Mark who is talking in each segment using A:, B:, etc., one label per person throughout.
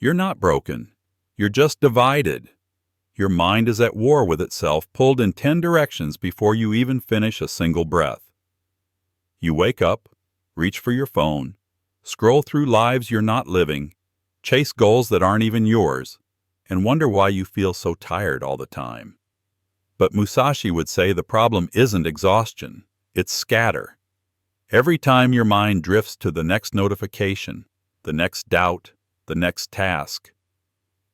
A: You're not broken. You're just divided. Your mind is at war with itself, pulled in 10 directions before you even finish a single breath. You wake up, reach for your phone, scroll through lives you're not living, chase goals that aren't even yours, and wonder why you feel so tired all the time. But Musashi would say the problem isn't exhaustion, it's scatter. Every time your mind drifts to the next notification, the next doubt, the next task,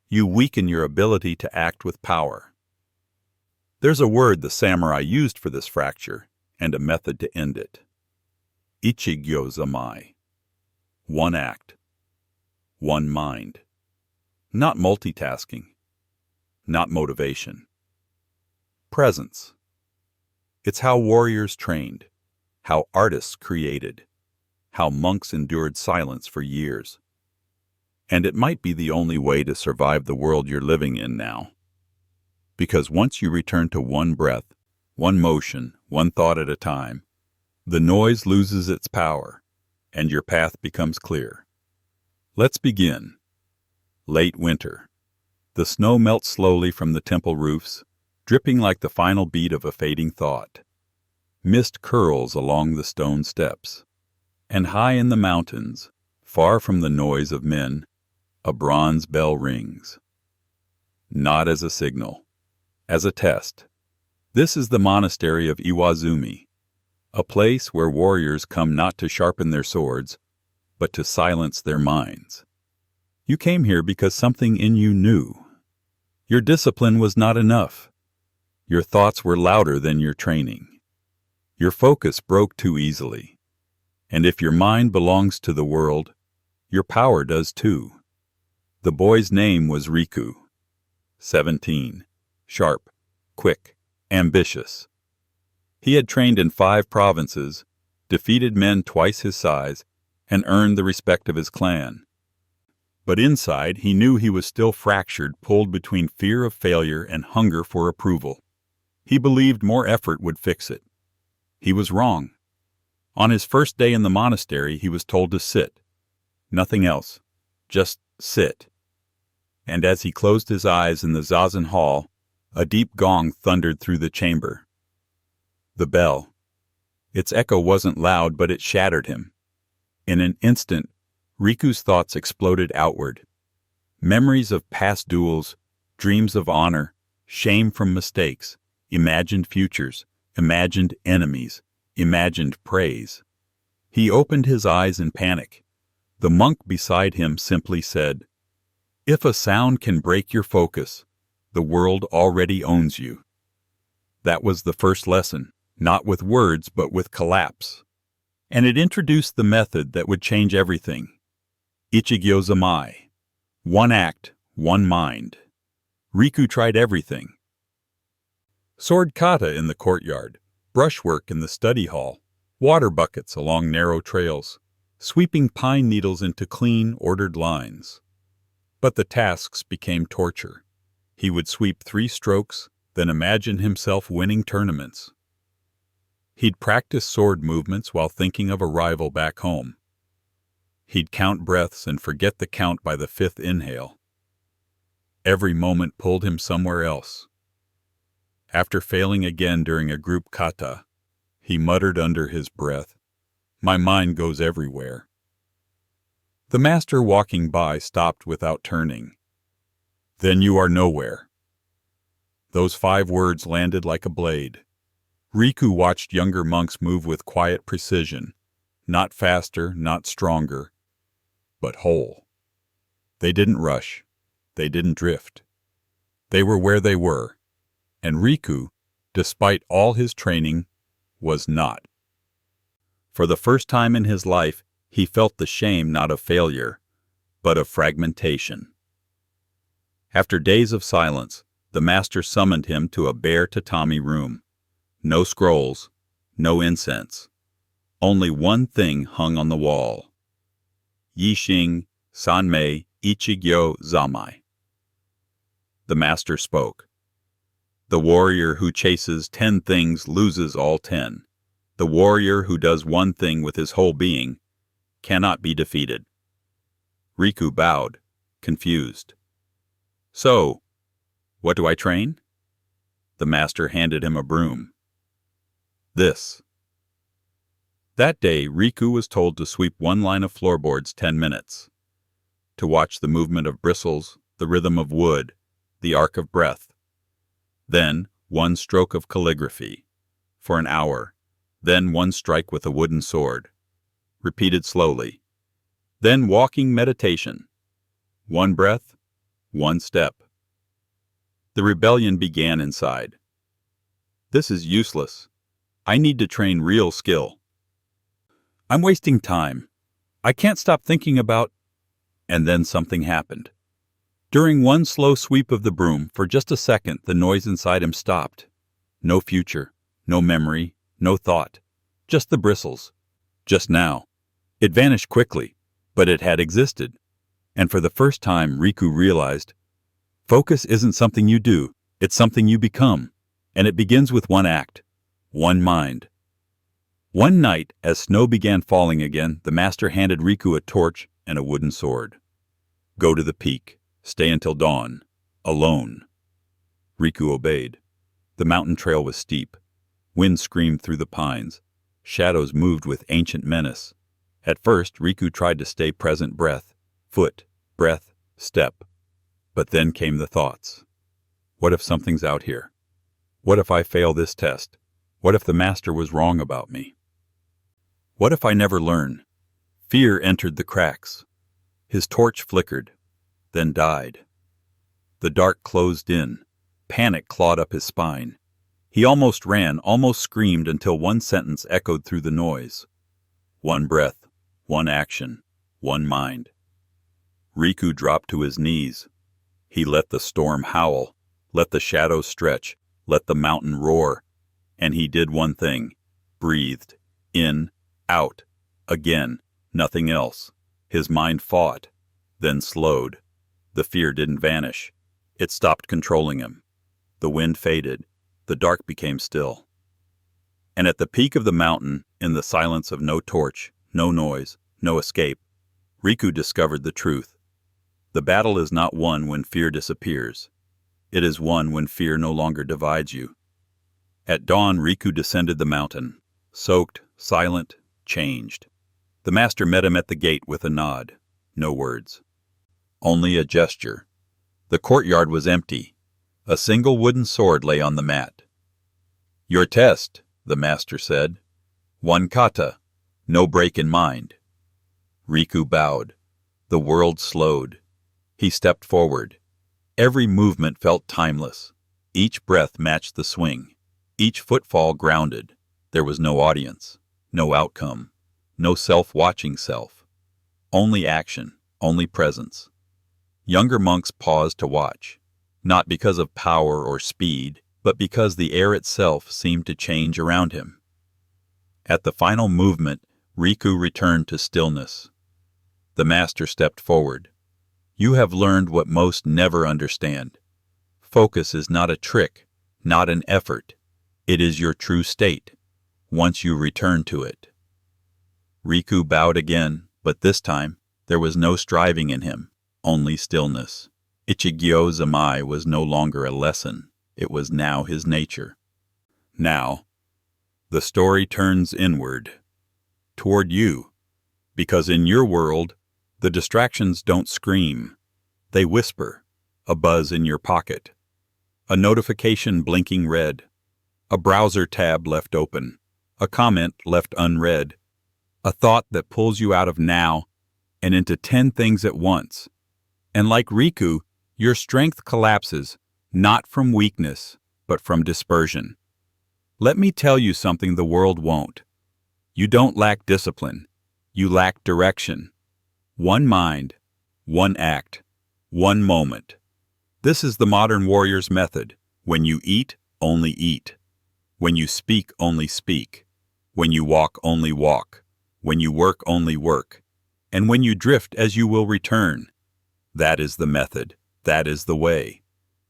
A: you weaken your ability to act with power. There's a word the samurai used for this fracture, and a method to end it. Ichigyo-Zammai. One act. One mind. Not multitasking. Not motivation. Presence. It's how warriors trained, how artists created, how monks endured silence for years. And it might be the only way to survive the world you're living in now. Because once you return to one breath, one motion, one thought at a time, the noise loses its power, and your path becomes clear. Let's begin. Late winter. The snow melts slowly from the temple roofs, dripping like the final beat of a fading thought. Mist curls along the stone steps. And high in the mountains, far from the noise of men, a bronze bell rings. Not as a signal, as a test. This is the monastery of Iwazumi, a place where warriors come not to sharpen their swords, but to silence their minds. You came here because something in you knew. Your discipline was not enough. Your thoughts were louder than your training. Your focus broke too easily. And if your mind belongs to the world, your power does too. The boy's name was Riku. 17. Sharp, quick, ambitious. He had trained in 5 provinces, defeated men twice his size, and earned the respect of his clan. But inside, he knew he was still fractured, pulled between fear of failure and hunger for approval. He believed more effort would fix it. He was wrong. On his first day in the monastery, he was told to sit. Nothing else. Just sit. And as he closed his eyes in the zazen hall, a deep gong thundered through the chamber. The bell. Its echo wasn't loud, but it shattered him. In an instant, Riku's thoughts exploded outward. Memories of past duels, dreams of honor, shame from mistakes, imagined futures, imagined enemies, imagined praise. He opened his eyes in panic. The monk beside him simply said, "If a sound can break your focus, the world already owns you." That was the first lesson, not with words but with collapse. And it introduced the method that would change everything. Ichigyo-Zammai. One act, one mind. Riku tried everything. Sword kata in the courtyard, brushwork in the study hall, water buckets along narrow trails, sweeping pine needles into clean, ordered lines. But the tasks became torture. He would sweep 3 strokes, then imagine himself winning tournaments. He'd practice sword movements while thinking of a rival back home. He'd count breaths and forget the count by the 5th inhale. Every moment pulled him somewhere else. After failing again during a group kata, he muttered under his breath, "My mind goes everywhere." The master walking by stopped without turning. "Then you are nowhere." Those 5 words landed like a blade. Riku watched younger monks move with quiet precision, not faster, not stronger, but whole. They didn't rush. They didn't drift. They were where they were, and Riku, despite all his training, was not. For the first time in his life, he felt the shame not of failure, but of fragmentation. After days of silence, the master summoned him to a bare tatami room. No scrolls, no incense. Only one thing hung on the wall. Yishin Sanmei Ichigyo-Zammai. The master spoke. The warrior who chases 10 things loses all 10. The warrior who does one thing with his whole being cannot be defeated. Riku bowed. confused. "So, what do I train?" The master handed him a broom. "This." That day, Riku was told to sweep one line of floorboards 10 minutes, to watch the movement of bristles, the rhythm of wood, the arc of breath. Then, one stroke of calligraphy, for an hour, then one strike with a wooden sword, repeated slowly. Then walking meditation, one breath, one step. The rebellion began inside. This is useless. I need to train real skill. I'm wasting time. I can't stop thinking about... And then something happened. During one slow sweep of the broom, for just a second, the noise inside him stopped. No future, no memory, no thought. Just the bristles. Just now. It vanished quickly, but it had existed. And for the first time, Riku realized, focus isn't something you do, it's something you become. And it begins with one act, one mind. One night, as snow began falling again, the master handed Riku a torch and a wooden sword. Go to the peak. Stay until dawn. Alone. Riku obeyed. The mountain trail was steep. Wind screamed through the pines. Shadows moved with ancient menace. At first, Riku tried to stay present, breath, foot, breath, step. But then came the thoughts. What if something's out here? What if I fail this test? What if the master was wrong about me? What if I never learn? Fear entered the cracks. His torch flickered, then died. The dark closed in. Panic clawed up his spine. He almost ran, almost screamed until one sentence echoed through the noise. One breath, one action, one mind. Riku dropped to his knees. He let the storm howl, let the shadows stretch, let the mountain roar. And he did one thing, breathed, in, out, again, nothing else. His mind fought, then slowed. The fear didn't vanish. It stopped controlling him. The wind faded. The dark became still. And at the peak of the mountain, in the silence of no torch, no noise, no escape, Riku discovered the truth. The battle is not won when fear disappears. It is won when fear no longer divides you. At dawn, Riku descended the mountain, soaked, silent, changed. The master met him at the gate with a nod. No words. Only a gesture. The courtyard was empty. A single wooden sword lay on the mat. Your test, the master said. One kata. No break in mind. Riku bowed. The world slowed. He stepped forward. Every movement felt timeless. Each breath matched the swing. Each footfall grounded. There was no audience. No outcome. No self-watching self. Only action. Only presence. Younger monks paused to watch, not because of power or speed, but because the air itself seemed to change around him. At the final movement, Riku returned to stillness. The master stepped forward. You have learned what most never understand. Focus is not a trick, not an effort. It is your true state, once you return to it. Riku bowed again, but this time, there was no striving in him, only stillness. Ichigyo-Zammai was no longer a lesson. It was now his nature. Now, the story turns inward, toward you, because in your world, the distractions don't scream. They whisper, a buzz in your pocket, a notification blinking red, a browser tab left open, a comment left unread, a thought that pulls you out of now and into 10 things at once. And like Riku, your strength collapses, not from weakness, but from dispersion. Let me tell you something the world won't. You don't lack discipline. You lack direction. One mind, one act, one moment. This is the modern warrior's method. When you eat, only eat. When you speak, only speak. When you walk, only walk. When you work, only work. And when you drift, as you will return. That is the method. That is the way.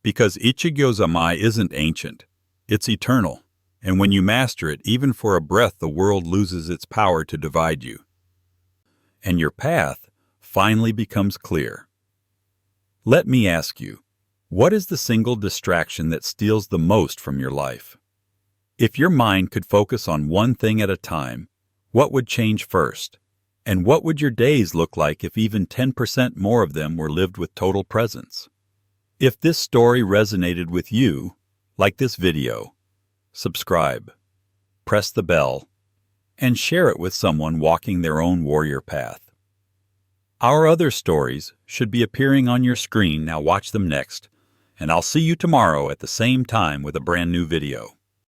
A: Because Ichigyo-Zammai isn't ancient. It's eternal. And when you master it, even for a breath, the world loses its power to divide you. And your path finally becomes clear. Let me ask you, what is the single distraction that steals the most from your life? If your mind could focus on one thing at a time, what would change first? And what would your days look like if even 10% more of them were lived with total presence? If this story resonated with you, like this video, subscribe, press the bell, and share it with someone walking their own warrior path. Our other stories should be appearing on your screen. Now watch them next, and I'll see you tomorrow at the same time with a brand new video.